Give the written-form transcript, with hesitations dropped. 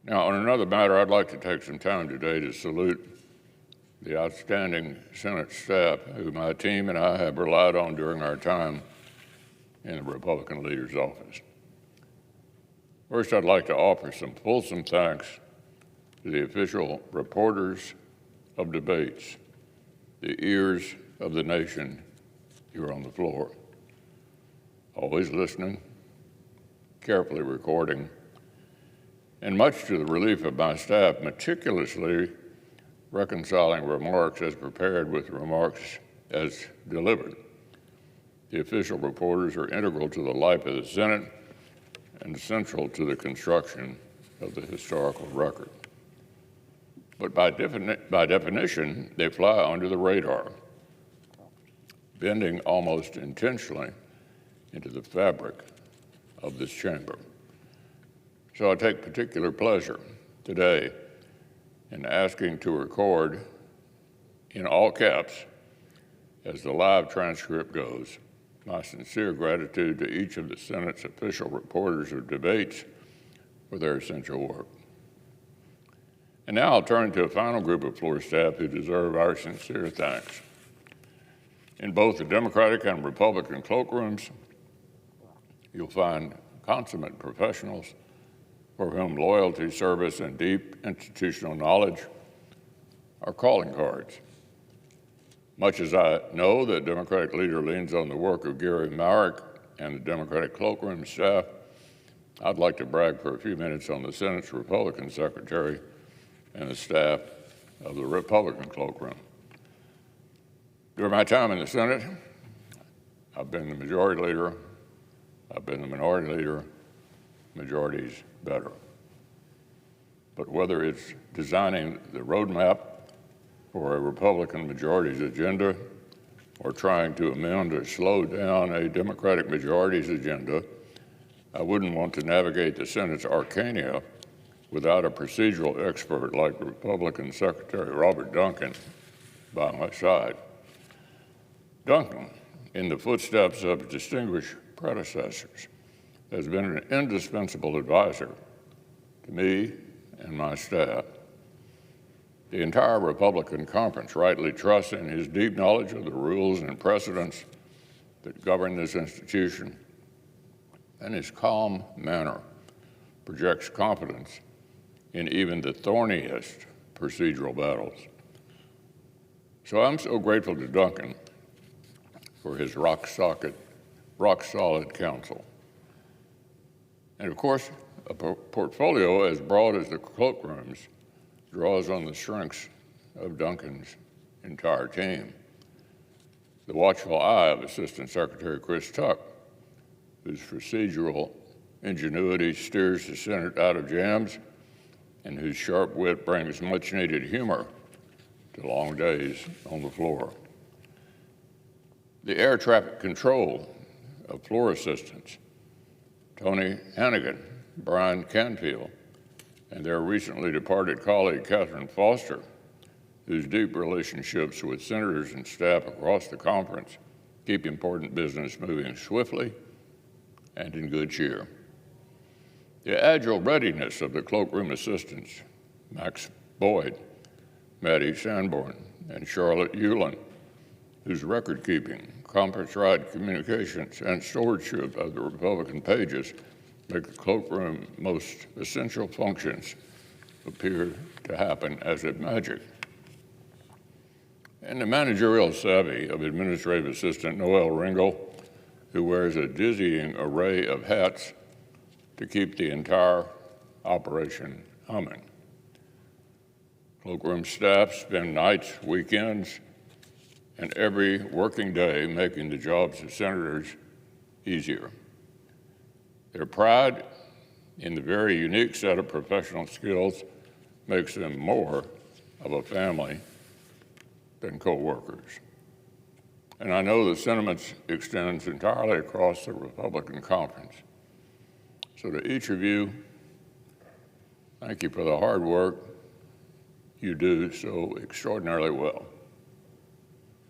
Now, on another matter, I'd like to take some time today to salute the outstanding Senate staff who my team and I have relied on during our time in the Republican leader's office. First, I'd like to offer some fulsome thanks to the official reporters of debates, the ears of the nation here on the floor, always listening, carefully recording, and much to the relief of my staff, meticulously reconciling remarks as prepared with remarks as delivered. The official reporters are integral to the life of the Senate and central to the construction of the historical record. But by definition, they fly under the radar, bending almost intentionally into the fabric of this chamber. So I take particular pleasure today in asking to record in all caps, as the live transcript goes, my sincere gratitude to each of the Senate's official reporters of debates for their essential work. And now I'll turn to a final group of floor staff who deserve our sincere thanks. In both the Democratic and Republican cloakrooms, you'll find consummate professionals for whom loyalty, service, and deep institutional knowledge are calling cards. Much as I know that Democratic leader leans on the work of Gary Myrick and the Democratic cloakroom staff, I'd like to brag for a few minutes on the Senate's Republican secretary and the staff of the Republican cloakroom. During my time in the Senate, I've been the majority leader, I've been the minority leader, majority's better. But whether it's designing the roadmap for a Republican majority's agenda or trying to amend or slow down a Democratic majority's agenda, I wouldn't want to navigate the Senate's arcana without a procedural expert like Republican Secretary Robert Duncan by my side. Duncan, in the footsteps of distinguished predecessors, has been an indispensable advisor to me and my staff. The entire Republican conference rightly trusts in his deep knowledge of the rules and precedents that govern this institution, and his calm manner projects confidence in even the thorniest procedural battles. So I'm so grateful to Duncan for his rock-solid counsel. And of course, a portfolio as broad as the cloakrooms draws on the strengths of Duncan's entire team. The watchful eye of Assistant Secretary Chris Tuck, whose procedural ingenuity steers the Senate out of jams and whose sharp wit brings much-needed humor to long days on the floor. The air traffic control of floor assistants, Tony Hannigan, Brian Canfield, and their recently departed colleague, Catherine Foster, whose deep relationships with senators and staff across the conference keep important business moving swiftly and in good cheer. The agile readiness of the cloakroom assistants, Max Boyd, Maddie Sanborn, and Charlotte Euland, whose record-keeping, conference-wide communications, and stewardship of the Republican pages make the cloakroom most essential functions appear to happen as if magic. And the managerial savvy of Administrative Assistant Noel Ringel, who wears a dizzying array of hats to keep the entire operation humming. Cloakroom staff spend nights, weekends, and every working day making the jobs of senators easier. Their pride in the very unique set of professional skills makes them more of a family than co-workers. And I know the sentiments extends entirely across the Republican conference. So to each of you, thank you for the hard work you do so extraordinarily well.